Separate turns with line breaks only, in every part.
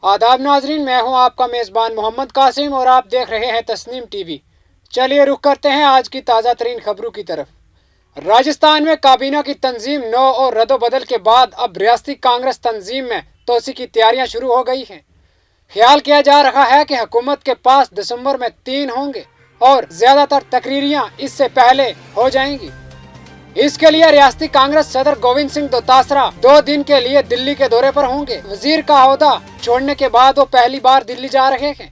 आदाब नाजरीन, मैं हूं आपका मेज़बान मोहम्मद कासिम और आप देख रहे हैं तस्नीम टीवी। चलिए रुख करते हैं आज की ताज़ा तरीन खबरों की तरफ। राजस्थान में काबीना की तंजीम नौ और रद्दोबदल के बाद अब रियासती कांग्रेस तंजीम में तोसी की तैयारियां शुरू हो गई हैं। ख्याल किया जा रहा है कि हुकूमत के पास दिसंबर में 3 होंगे और ज्यादातर तकरीरियां इससे पहले हो जाएंगी। इसके लिए रियासती कांग्रेस सदर गोविंद सिंह दोतासरा 2 दिन के लिए दिल्ली के दौरे पर होंगे। वजीर का ओहदा छोड़ने के बाद वो पहली बार दिल्ली जा रहे हैं।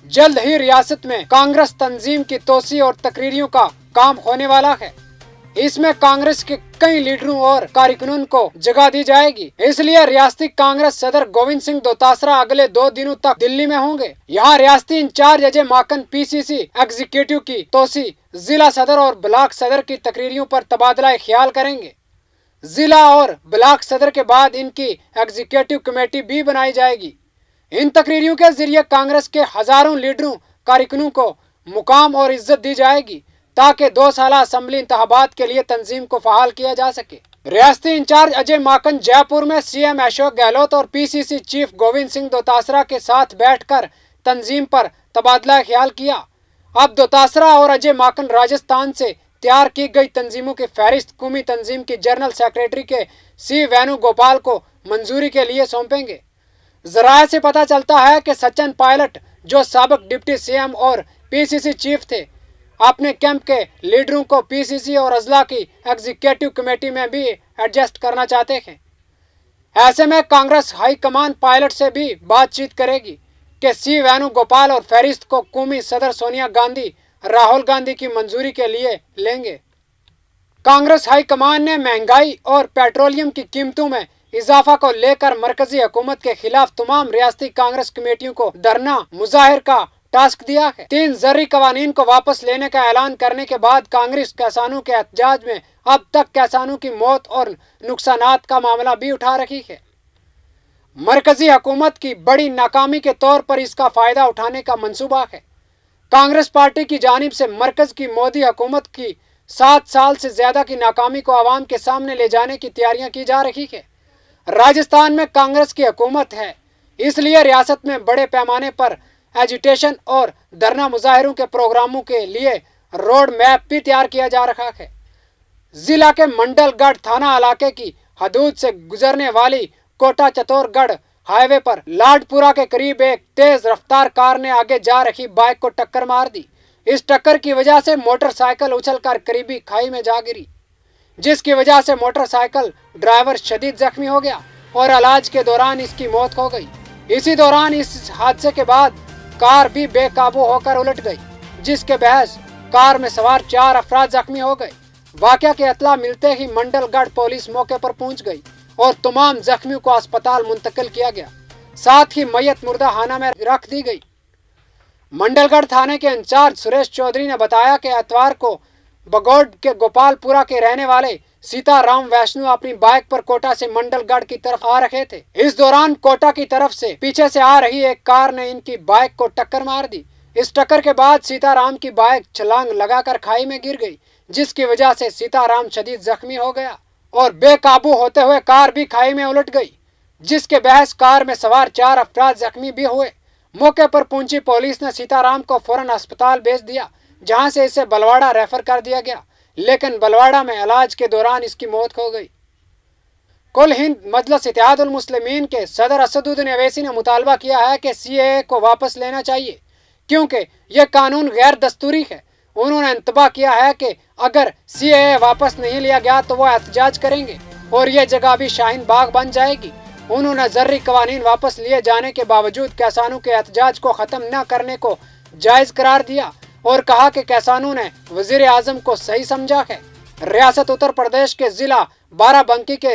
जल्द ही रियासत में कांग्रेस तंजीम की तोसी और तकरीरियों का काम होने वाला है। इसमें कांग्रेस के कई लीडरों और कारकुनों को जगह दी जाएगी। इसलिए रियासती कांग्रेस सदर गोविंद सिंह दोतासरा अगले 2 दिनों तक दिल्ली में होंगे। यहाँ रियासती in charge Ajay Maken PCC executive की तोसी, जिला सदर और ब्लॉक सदर की तकरीरियों पर तबादला ख्याल करेंगे। जिला और ब्लॉक सदर के बाद इनकी एग्जीक्यूटिव कमेटी भी बनाई जाएगी। इन तकरीरियों के जरिए कांग्रेस के हजारों लीडरों कारकुनों को मुकाम और इज्जत दी जाएगी ताकि 2 साल असेंबली इंतखाबात के लिए तंजीम को फहाल किया जा सके। रियासती इंचार्ज अजय माकन जयपुर में सीएम अशोक गहलोत और पीसीसी चीफ गोविंद सिंह दोतासरा के साथ बैठकर तंजीम पर तबादला ख्याल किया। अब दोतासरा और अजय माकन राजस्थान से तैयार की गई तंजीमों की फहरिस्त कौमी तंजीम की जनरल सेक्रेटरी के सी वेणुगोपाल को मंजूरी के लिए सौंपेंगे। जराये से पता चलता है कि सचिन पायलट, जो साबिक डिप्टी सीएम और पीसीसी चीफ थे, अपने कैंप के लीडरों को पीसीसी और अजला की एग्जीक्यूटिव कमेटी में भी एडजस्ट करना चाहते हैं। ऐसे में कांग्रेस हाईकमान पायलट से भी बातचीत करेगी कि सी वेणुगोपाल और फहरिस्त को कौमी सदर सोनिया गांधी, राहुल गांधी की मंजूरी के लिए लेंगे। कांग्रेस हाईकमान ने महंगाई और पेट्रोलियम की कीमतों में इजाफा को लेकर मरकजी हुकूमत के खिलाफ तमाम रियासती कांग्रेस कमेटियों को धरना मुजाहिर का टास्क दिया है। 3 ज़रूरी कवानीन को वापस लेने का ऐलान करने के बाद कांग्रेस किसानों के एहतजाज में अब तक किसानों की मौत और नुकसानात का मामला भी उठा रही है। मरकजी हुकूमत की बड़ी नाकामी के तौर पर इसका फायदा उठाने का मंसूबा है। कांग्रेस पार्टी की जानिब से मरकज की मोदी हुकूमत की 7 साल से ज्यादा की नाकामी को आवाम के सामने ले जाने की तैयारियां की जा रही है। राजस्थान में कांग्रेस की हुकूमत है, इसलिए रियासत में बड़े पैमाने पर एजिटेशन और धरना मुजाहिरों के प्रोग्रामों के लिए रोड मैप भी तैयार किया जा रहा है। जिला के मंडलगढ़ थाना इलाके की हदूद से गुजरने वाली कोटा चित्तौड़गढ़ हाईवे पर लाडपुरा के करीब एक तेज रफ्तार कार ने आगे जा रही बाइक को टक्कर मार दी। इस टक्कर की वजह से मोटरसाइकिल उछलकर करीबी खाई में जा गिरी, जिसकी वजह से मोटरसाइकिल ड्राइवर शदीद जख्मी हो गया और इलाज के दौरान इसकी मौत हो गई। इसी दौरान इस हादसे के बाद कार भी बेकाबू होकर उलट गई, जिसके बहस कार में सवार 4 अफराद जख्मी हो गए। वाकया की इत्तला मिलते ही मंडलगढ़ पुलिस मौके पर पहुंच गई और तमाम जख्मियों को अस्पताल मुंतकिल किया गया। साथ ही मैयत मुर्दा खाना में रख दी गई। मंडलगढ़ थाने के इंचार्ज सुरेश चौधरी ने बताया कि इतवार को बगौड के गोपालपुरा के रहने वाले सीताराम वैष्णु अपनी बाइक पर कोटा से मंडलगढ़ की तरफ आ रहे थे। इस दौरान कोटा की तरफ से पीछे से आ रही एक कार ने इनकी बाइक को टक्कर मार दी। इस टक्कर के बाद सीताराम की बाइक छलांग लगाकर खाई में गिर गई, जिसकी वजह से सीताराम शदीद जख्मी हो गया और बेकाबू होते हुए कार भी खाई में उलट गई, जिसके बहस कार में सवार 4 अफराद जख्मी भी हुए। मौके पर पहुंची पुलिस ने सीताराम को फौरन अस्पताल भेज दिया, जहां से इसे बलवाड़ा रेफर कर दिया गया, लेकिन बलवाड़ा में इलाज के दौरान इसकी मौत हो गई। कुल हिंद मजलिस इत्तेहादुल मुस्लिमीन के सदर असदुद्दीन अवैसी ने मुतालबा किया है कि सीएए को वापस लेना चाहिए, क्योंकि यह कानून गैर दस्तूरी है। उन्होंने इंतबा किया है कि अगर सीएए वापस नहीं लिया गया तो वो एहतजाज करेंगे और यह जगह भी शाहीन बाग बन जाएगी। उन्होंने ज़रूरी कवानीन वापस लिए जाने के बावजूद किसानों के एहतजाज को ख़त्म न करने को जायज़ करार दिया और कहा कि किसानों ने वज़ीर आज़म को सही समझा है। रियासत उत्तर प्रदेश के जिला बाराबंकी के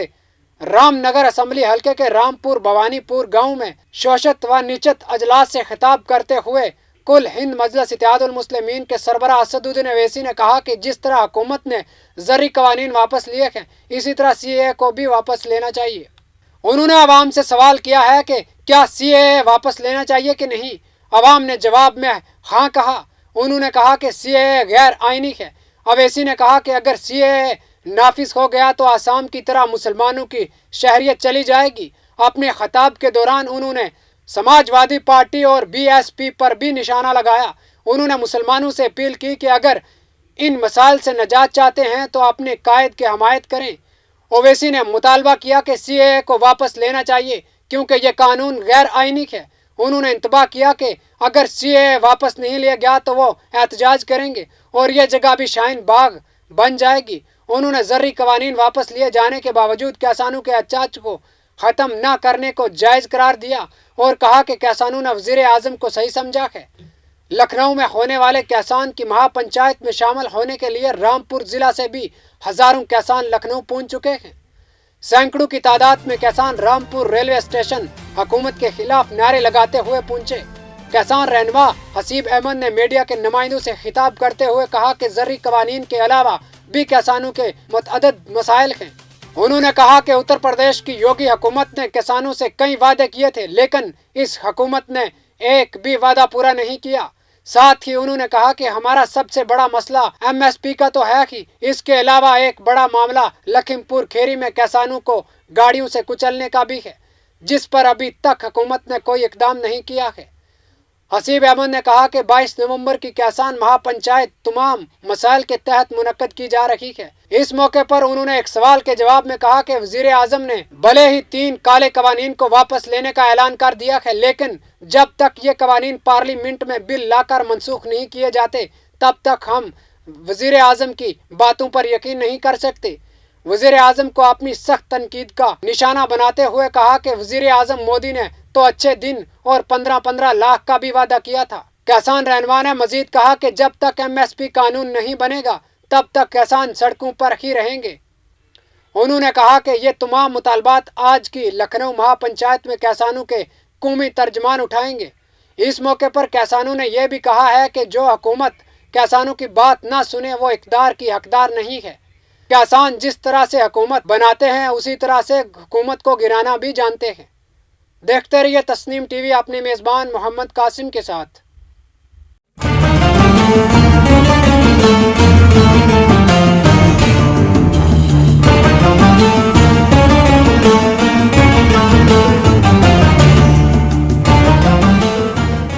रामनगर असेंबली हल्के के रामपुर भवानीपुर गांव में शोषित व निश्चित अजलास से खिताब करते हुए कुल हिंद मजलिस इत्तेहादुल मुस्लिमीन के सरबराह असदुद्दीन अवैसी ने कहा कि जिस तरह हुकूमत ने ज़रूरी कवानीन वापस लिए हैं, इसी तरह सीएए को भी वापस लेना चाहिए। उन्होंने आवाम से सवाल किया है कि क्या सीएए वापस लेना चाहिए कि नहीं। आवाम ने जवाब में हाँ कहा। उन्होंने कहा कि सीएए गैर आईनी है। अवैसी ने कहा कि अगर सीएए नाफिज हो गया तो आसाम की तरह मुसलमानों की शहरियत चली जाएगी। अपने खिताब के दौरान उन्होंने समाजवादी पार्टी और बीएसपी पर भी निशाना लगाया। उन्होंने मुसलमानों से अपील की कि अगर इन मसाइल से निजात चाहते हैं तो अपने कायद की हमायत करें। ओवैसी ने मुतालबा किया कि सीएए को वापस लेना चाहिए क्योंकि यह कानून गैर आईनी है। उन्होंने इंतबाह किया कि अगर सीएए वापस नहीं लिया गया तो वो एहतजाज करेंगे और यह जगह भी शाहीन बाग बन जाएगी। उन्होंने ज़र्री कवानीन वापस लिए जाने के बावजूद किसानों के एहतजाज को ख़त्म न करने को जायज़ करार दिया और कहा कि किसानों ने वज़ीर आज़म को सही समझा है। लखनऊ में होने वाले किसान की महापंचायत में शामिल होने के लिए रामपुर जिला से भी हजारों किसान लखनऊ पहुंच चुके हैं। सैकड़ों की तादाद में किसान रामपुर रेलवे स्टेशन हुकूमत के खिलाफ नारे लगाते हुए पहुंचे। किसान रहनुमा हसीब अहमद ने मीडिया के नुमाइंदों से खिताब करते हुए कहा कि ज़र्री कवानीन के अलावा भी किसानों के मुतअद्दिद मसाइल हैं। उन्होंने कहा कि उत्तर प्रदेश की योगी हुकूमत ने किसानों से कई वादे किए थे, लेकिन इस हुकूमत ने एक भी वादा पूरा नहीं किया। साथ ही उन्होंने कहा कि हमारा सबसे बड़ा मसला एमएसपी का तो है ही, इसके अलावा एक बड़ा मामला लखीमपुर खीरी में किसानों को गाड़ियों से कुचलने का भी है, जिस पर अभी तक हुकूमत ने कोई इकदाम नहीं किया है। हसीब अहमद ने कहा कि 22 नवंबर की किसान महापंचायत तमाम मसाइल के तहत मुनक्कद की जा रही है। इस मौके पर उन्होंने एक सवाल के जवाब में कहा कि वज़ीर आज़म ने भले ही 3 काले कवानीन को वापस लेने का ऐलान कर दिया है, लेकिन जब तक ये कवानीन पार्लियामेंट में बिल लाकर मनसूख नहीं किए जाते तब तक हम वज़ीर आज़म की बातों पर यकीन नहीं कर सकते। वज़ीर आज़म को अपनी सख्त तनकीद का निशाना बनाते हुए कहा कि वज़ीर आज़म मोदी ने तो अच्छे दिन और 15-15 लाख का भी वादा किया था। किसान रहनुमा ने मजीद कहा कि जब तक एमएसपी कानून नहीं बनेगा तब तक किसान सड़कों पर ही रहेंगे। उन्होंने कहा कि ये तमाम मुतालबात आज की लखनऊ महापंचायत में किसानों के कौमी तर्जमान उठाएंगे। इस मौके पर किसानों ने यह भी कहा है कि जो हुकूमत किसानों की बात ना सुने वो इक़्तिदार की हकदार नहीं है। किसान जिस तरह से हुकूमत बनाते हैं उसी तरह से हुकूमत को गिराना भी जानते हैं। देखते रहिए तस्नीम टीवी अपने मेज़बान मोहम्मद कासिम के साथ।